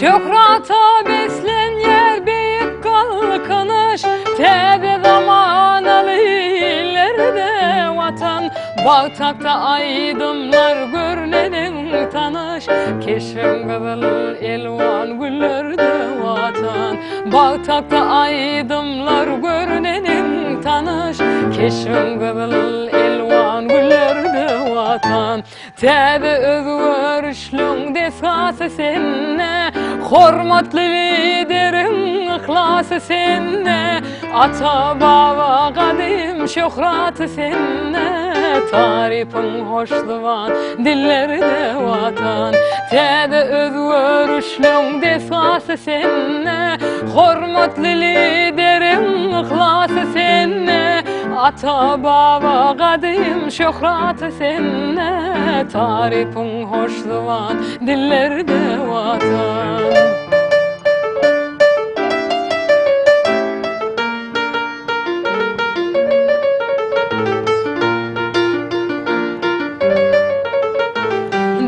Şöhrata beslenyer büyük kalkınış, tebe zamanalı illerde vatan. Bağtakta aydımlar görlenin tanış, keşfin kızıl elvan güllerde vatan. Bağtakta aydımlar görlenin tanış, keşfin kızıl elvan güllerde vatan. Tebe özgürüşlüğün desası senne, hormatlı liderin ıhlası senne. Ata baba kadim şöhratı senne, tarifin hoşluvan dillerde vatan. Tebe özgürüşlüğün desası senne, hormatlı liderin ıhlası senne. Ata baba kadim şöhratı senne, tarifin hoşluvan dillerde vatan.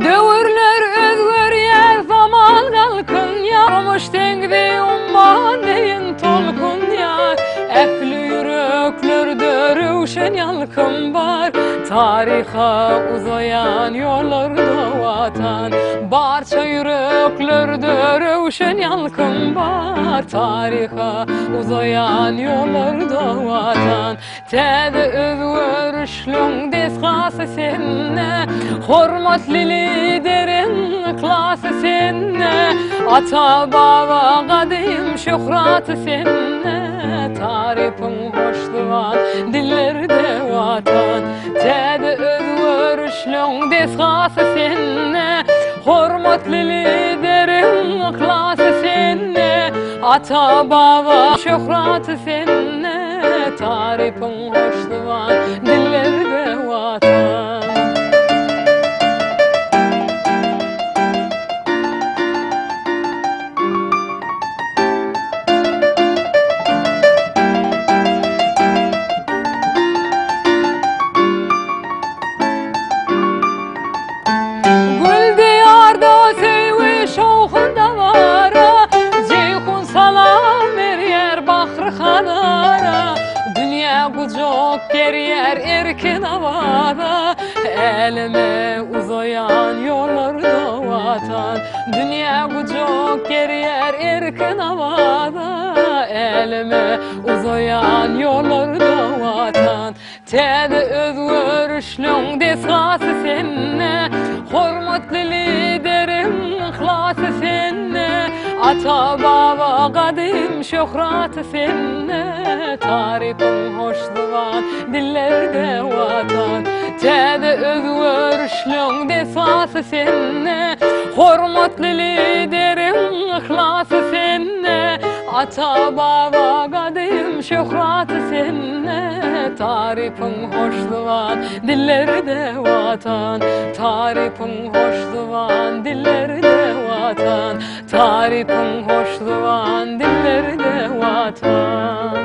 Dövrler özgüryer zaman kalkın ya, olmuş tengri umman deyin tolkun ya. Efli yüreklerde rövşen yalkın var, tariha uzayan yollarda vatan. Barça yüreklerde rövşen yalkın var, tariha uzayan yollarda vatan. Tebe özgürüşlüğün desası senne, hormatlı liderin ıhlası senne. Ata baba kadim şöhratı senne, tarifin hoşluvan dillerde vatan. Tebe özgürüşlüğün desası senne, hormatlı liderin ıhlası senne. Ata baba şöhratı senne, tarifin hoşluvan dillerde vatan. Dünya kucak geriyer erkin havada, elime uzayan yollarda vatan. Dünya kucak geriyer erkin havada, elime uzayan yollarda vatan. Tebe özgürüşlüğün desası senne, hormatlı liderin ıhlası senne. Ata baba kadim şöhratı senne, tarifin hoşluvan dillerde vatan. Tebe özgürüşlüğün desası senne, hormatlı liderin ıhlası senne. Ata baba kadim şöhratı senne, tarifin hoşluvan dillerde vatan. Tarifin hoşluvan dillerde vatan. Tarifin hoşluvan dillerde vatan.